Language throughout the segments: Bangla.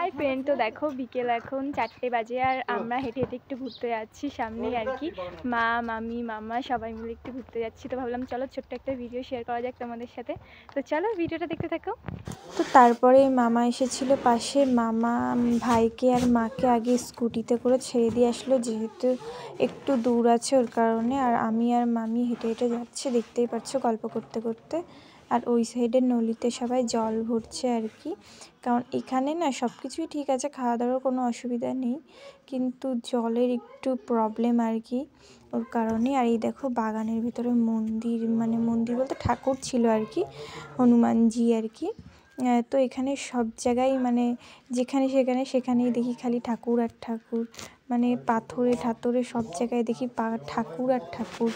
হাই ফ্রেন্ড, তো দেখো বিকেল এখন 4টে বাজে আর আমরা হেঁটে হেঁটে একটু ঘুরতে যাচ্ছি সামনেই আর কি। মা, মামি, মামা সবাই মিলে একটু ঘুরতে যাচ্ছি। তো ভাবলাম চলো ছোট্ট একটা ভিডিও শেয়ার করা যাক তোমাদের সাথে। তো চলো ভিডিওটা দেখতে থাকো। তো তারপরে মামা এসেছিল পাশে। মামা ভাইকে আর মাকে আগে স্কুটিতে করে ছেড়ে দিয়ে আসলো, যেহেতু একটু দূর আছে ওর কারণে। আর আমি আর মামি হেঁটে হেঁটে যাচ্ছে, দেখতেই পাচ্ছ, গল্প করতে করতে। আর ওই সাইডের নলিতে সবাই জল ভরছে আর কি, কারণ এখানে না সব কিছুই ঠিক আছে, খাওয়া দাওয়ার কোনো অসুবিধা নেই, কিন্তু জলের একটু প্রবলেম আর কি, ওর কারণে। আর এই দেখো বাগানের ভিতরে মন্দির, মানে মন্দির বলতে ঠাকুর ছিল আর কি, হনুমানজি আর কি। তো এখানে সব জায়গায় মানে যেখানে সেখানেই দেখি খালি ঠাকুর আর ঠাকুর, মানে পাথরে ঠাথরে সব জায়গায় দেখি ঠাকুর আর ঠাকুর।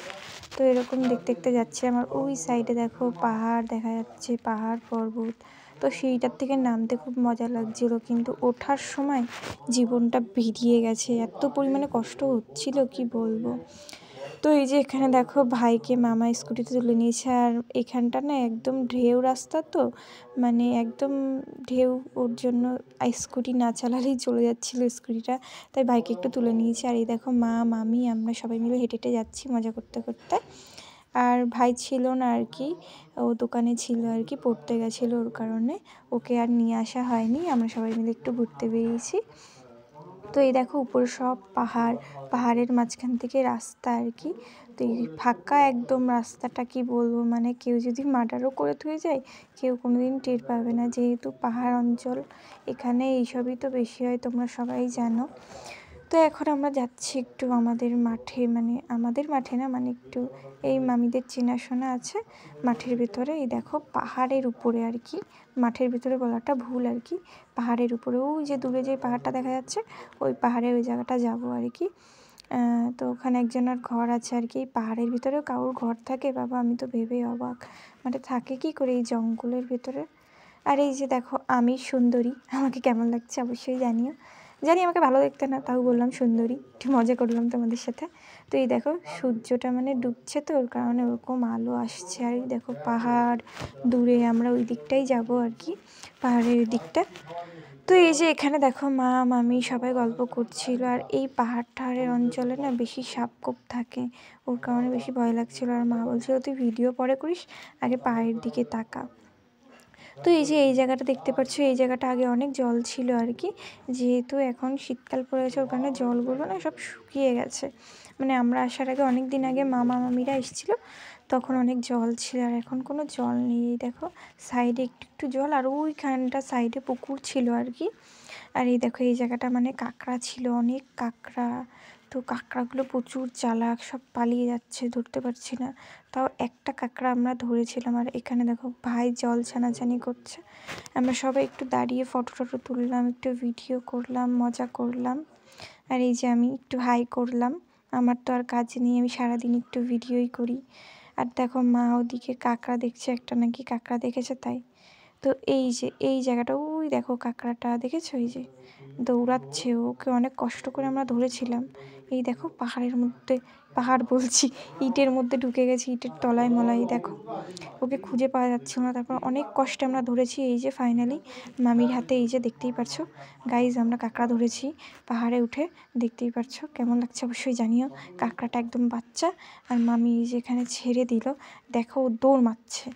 তো এরকম দেখতে দেখতে যাচ্ছে। আমার ওই সাইডে দেখো পাহাড় দেখা যাচ্ছে, পাহাড় পর্বত। তো সেইটার থেকে নামতে খুব মজা লাগছিল, কিন্তু ওঠার সময় জীবনটা বেরিয়ে গেছে, এত পরিমাণে কষ্ট হচ্ছিল কি বলবো। তো এই যে এখানে দেখো ভাইকে মামা স্কুটিতে তুলে নিয়েছে। আর এখানটা না একদম ঢেউ রাস্তা, তো মানে একদম ঢেউ, ওর জন্য স্কুটি না চালালেই চলে যাচ্ছিলো স্কুটিটা, তাই ভাইকে একটু তুলে নিয়েছে। আর এই দেখো মা, মামি, আমরা সবাই মিলে হেঁটে হেঁটে যাচ্ছি মজা করতে করতে। আর ভাই ছিল না আর কি, ও দোকানে ছিল আর কি, পড়তে গেছিলো, ওর কারণে ওকে আর নিয়ে আসা হয়নি। আমরা সবাই মিলে একটু ঘুরতে বেরিয়েছি। তো এই দেখো উপরে সব পাহাড়ের মাঝখান থেকে রাস্তা আর কি। তো এই ফাঁকা একদম রাস্তাটা, কি বলবো, মানে কেউ যদি মার্ডারও করে থুয়ে যায় কেউ কোনোদিন টের পাবে না, যেহেতু পাহাড় অঞ্চল, এখানে এইসবই তো বেশি হয়, তোমরা সবাই জানো। তো এখন আমরা যাচ্ছি একটু আমাদের মাঠে, মানে আমাদের মাঠে না, মানে একটু এই মামিদের চেনাশোনা আছে মাঠের ভেতরে। এই দেখো পাহাড়ের উপরে আর কি, মাঠের ভিতরে বলাটা ভুল আর কি, পাহাড়ের উপরে ওই যে দূরে যে পাহাড়টা দেখা যাচ্ছে, ওই পাহাড়ে ওই জায়গাটা যাব আর কি। তো ওখানে একজনের ঘর আছে আর কি, পাহাড়ের ভিতরেও কারোর ঘর থাকে, বাবা আমি তো ভেবে অবাক, মানে থাকে কি করে এই জঙ্গলের ভিতরে। আর এই যে দেখো আমি সুন্দরী, আমাকে কেমন লাগছে অবশ্যই জানিও। জানি আমাকে ভালো দেখতে না, তাও বললাম সুন্দরী, একটু মজা করলাম তোমাদের সাথে। তো এই দেখো সূর্যটা মানে ডুবছে, তো ওর কারণে ওরকম আলো আসছে। আর এই দেখো পাহাড় দূরে, আমরা ওই দিকটাই যাব আর কি, পাহাড়ের দিকটা। তো এই যে এখানে দেখো মা, মামি সবাই গল্প করছিল। আর এই পাহাড়ের অঞ্চলে না বেশি সাপখোপ থাকে, ওর কারণে বেশি ভয় লাগছিল। আর মা বলছিল তুই ভিডিও পরে করিস, আগে পাহাড়ের দিকে তাকা। তো এই যে এই জায়গাটা দেখতে পাচ্ছ, এই জায়গাটা আগে অনেক জল ছিল আর কি, যেহেতু এখন শীতকাল পড়েছে ওর কারণে জলগুলো না সব শুকিয়ে গেছে। মানে আমরা আসার আগে অনেক দিন আগে মামা মামিরা এসেছিলো, তখন অনেক জল ছিল, আর এখন কোনো জল নেই। দেখো সাইডে একটু একটু জল, আর ওইখানটা সাইডে পুকুর ছিল আর কি। আর এই দেখো এই জায়গাটা মানে কাঁকড়া ছিল, অনেক কাঁকড়া। তো কাঁকড়াগুলো প্রচুর চালাক, সব পালিয়ে যাচ্ছে, ধরতে পারছি না, তাও একটা কাঁকড়া আমরা ধরেছিলাম। আর এখানে দেখো ভাই জল ছানাছানি করছে, আমরা সবাই একটু দাঁড়িয়ে ফটো টটো তুললাম, একটু ভিডিও করলাম, মজা করলাম। আর এই যে আমি একটু হাই করলাম, আমার তো আর কাজ নেই, আমি সারাদিন একটু ভিডিওই করি। আর দেখো মা ওদিকে কাঁকড়া দেখছে, একটা নাকি কাঁকড়া দেখেছে তাই। তো এই যে এই জায়গাটা, ওই দেখো কাঁকড়াটা দেখেছো, এই যে দৌড়াচ্ছে, ওকে অনেক কষ্ট করে আমরা ধরেছিলাম। এই দেখো পাহাড়ের মধ্যে, পাহাড় বলছি, ইটের মধ্যে ঢুকে গেছি, ইটের তলায় মলায়, দেখো ওকে খুঁজে পাওয়া যাচ্ছিল না, তারপর অনেক কষ্টে আমরা ধরেছি। এই যে ফাইনালি মামির হাতে, এই যে দেখতেই পারছো গাইজ, আমরা কাঁকড়া ধরেছি পাহাড়ে উঠে, দেখতেই পারছো কেমন লাগছে অবশ্যই জানিও। কাঁকড়াটা একদম বাচ্চা, আর মামি এই যে এখানে ছেড়ে দিল, দেখো ও দৌড় মারছে,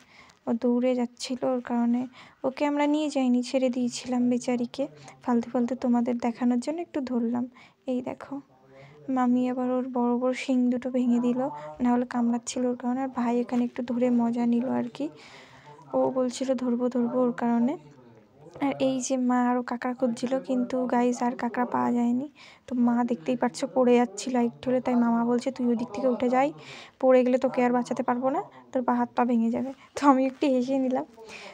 ও দৌড়ে যাচ্ছিল, ওর কারণে ওকে আমরা নিয়ে যাইনি, ছেড়ে দিয়েছিলাম বেচারিকে, ফালতু ফালতু তোমাদের দেখানোর জন্য একটু ধরলাম। এই দেখো মামি আবার ওর বড় বড় শিং দুটো ভেঙে দিল, নাহলে কামড়াচ্ছিল ওর কারণে। আর ভাই এখানে একটু ধরে মজা নিল আর কি, ও বলছিল ধরবো ধরবো ওর কারণে। আর এই যে মা আরও কাঁকড়া খুঁজছিল, কিন্তু গাইজ আর কাঁকড়া পাওয়া যায়নি। তো মা দেখতেই পারছো পড়ে যাচ্ছিল একটু হলে, তাই মামা বলছে তুই ওই দিক থেকে উঠে যাই, পড়ে গেলে তোকে আর বাঁচাতে পারবো না, তোর হাত পা ভেঙে যাবে। তো আমি একটু হেসে নিলাম।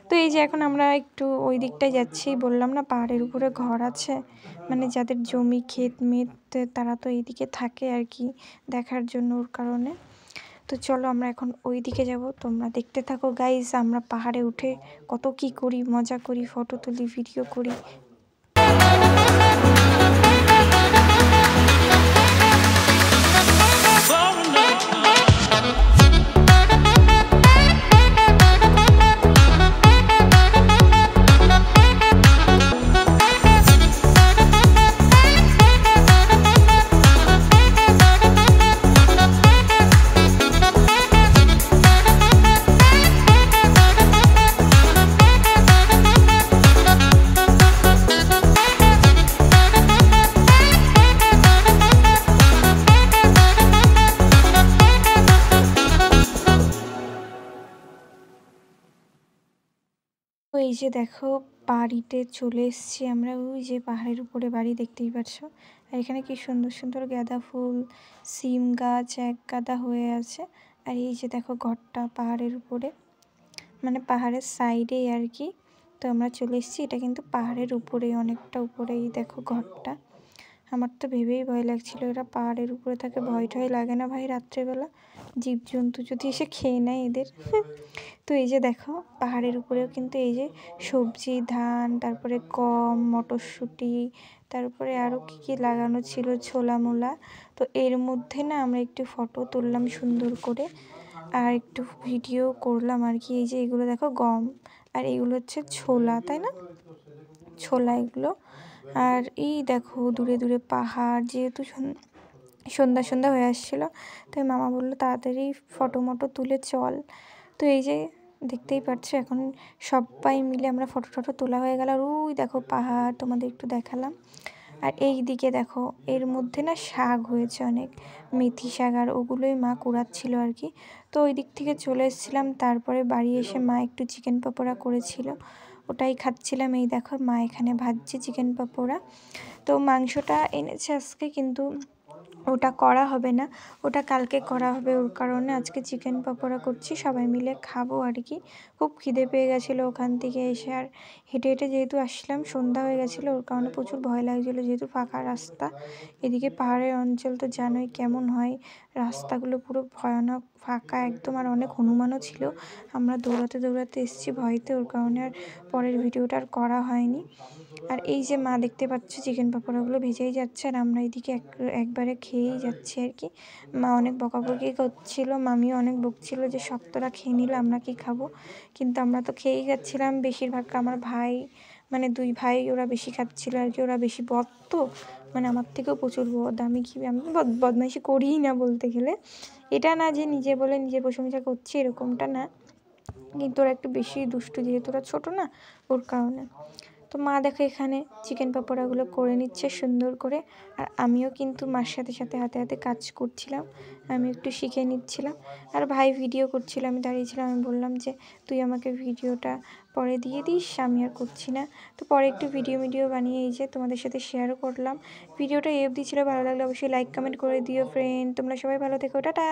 তো এই যে এখন আমরা একটু ওই দিকটায় যাচ্ছি, বললাম না পাহাড়ের উপরে ঘর আছে, মানে যাদের জমি ক্ষেত মেত, তারা তো এইদিকে থাকে আর কি দেখার জন্য, ওর কারণে। তো চলো আমরা এখন ওই দিকে যাব, তোমরা দেখতে থাকো গাইজ, আমরা পাহাড়ে উঠে কত কি করি, মজা করি, ফটো তুলি, ভিডিও করি। এই যে দেখো বাড়িতে চলে এসেছি আমরা, ওই যে পাহাড়ের উপরে বাড়ি দেখতেই পাচ্ছ। আর এখানে কি সুন্দর সুন্দর গাঁদা ফুল, সিম গাছ এক গাদা হয়ে আছে। আর এই যে দেখো ঘরটা পাহাড়ের উপরে, মানে পাহাড়ের সাইডেই আর কি। তো আমরা চলে এসেছি, এটা কিন্তু পাহাড়ের উপরেই, অনেকটা উপরেই দেখো ঘরটা। আমার তো ভেবেই ভয় লাগছিল, এরা পাহাড়ের উপরে থাকে, ভয় টয় লাগে না ভাই রাত্রেবেলা? জীবজন্তু যদি এসে খেয়ে নেয় এদের। তো এই যে দেখো পাহাড়ের উপরেও কিন্তু এই যে সবজি, ধান, তারপরে গম, মটরশুঁটি, তারপরে আরও কী কী লাগানো ছিল, ছোলা মোলা। তো এর মধ্যে না আমরা একটু ফটো তুললাম সুন্দর করে, আর একটু ভিডিও করলাম আর কি। এই যে এগুলো দেখো গম, আর এগুলো হচ্ছে ছোলা, তাই না? ছোলা এগুলো। আর এই দেখো দূরে দূরে পাহাড়, যেহেতু সন্ধ্যা সন্ধ্যা হয়ে আসছিলো, তাই মামা বললো তাড়াতাড়ি ফটো মটো তুলে চল। তো এই যে দেখতেই পাচ্ছ এখন সবাই মিলে আমরা ফটো টটো তোলা হয়ে গেল। আর ওই দেখো পাহাড় তোমাদের একটু দেখালাম। আর এই দিকে দেখো এর মধ্যে না শাক হয়েছে অনেক, মেথি শাক, আর ওগুলোই মা কুড়াচ্ছিল আর কি। তো ওই দিক থেকে চলে এসেছিলাম, তারপরে বাড়ি এসে মা একটু চিকেন পকোড়া করেছিল, ওটাই খাচ্ছিলাম। এই দেখো মা এখানে ভাজছে চিকেন পকোড়া। তো মাংসটা এনেছে আজকে, কিন্তু ওটা করা হবে না, ওটা কালকে করা হবে। ওর কারণে আজকে চিকেন পকোড়া করছি, সবাই মিলে খাবো আর কি। খুব খিদে পেয়ে গেছিলো ওখান থেকে এসে, আর হেঁটে হেঁটে যেহেতু আসলাম সন্ধ্যা হয়ে গেছিলো, ওর কারণে প্রচুর ভয় লাগছিলো, যেহেতু ফাঁকা রাস্তা। এদিকে পাহাড়ের অঞ্চল তো জানোই কেমন হয়, রাস্তাগুলো পুরো ভয়ানক ফাঁকা একদম। আর অনেক হনুমানও ছিল, আমরা দৌড়াতে দৌড়াতে এসেছি ভয়তে, ওর কারণে আর পরের ভিডিওটা আর করা হয়নি। আর এই যে মা দেখতে পাচ্ছ চিকেন পকোড়াগুলো ভেজেই যাচ্ছে, আর আমরা এদিকে একবারে খেয়েই যাচ্ছি আর কি। মা অনেক বকাবকি করছিল, মামিও অনেক বকছিল যে শক্তরা খেয়ে নিল, আমরা কি খাবো। কিন্তু আমরা তো খেয়েই যাচ্ছিলাম। বেশিরভাগ আমার ভাই, মানে দুই ভাই, ওরা বেশি খাচ্ছিল আর কি, ওরা বেশি বদ তো, মানে আমার থেকেও প্রচুর বদ। আমি বদমাইশি করিই না বলতে গেলে, এটা না যে নিজে বলে নিজে প্রশংসা করছি, এরকমটা না, কিন্তু ওরা একটু বেশি দুষ্টু, যেহেতু ওরা ছোটো না, ওর কারণে। তো মা দেখো এখানে চিকেন পকোড়াগুলো করে নিচ্ছে সুন্দর করে, আর আমিও কিন্তু মার সাথে সাথে হাতে হাতে কাজ করছিলাম, আমি একটু শিখে নিচ্ছিলাম। আর ভাই ভিডিও করছিল, আমি দাঁড়িয়েছিলাম, আমি বললাম যে তুই আমাকে ভিডিওটা পরে দিয়ে দিস, আমি আর করছি না। তো পরে একটু ভিডিও বানিয়ে এই যে তোমাদের সাথে শেয়ারও করলাম। ভিডিওটা এই অবধি ছিল, ভালো লাগলে অবশ্যই লাইক কমেন্ট করে দিও ফ্রেন্ড। তোমরা সবাই ভালো থেকো, টাটা।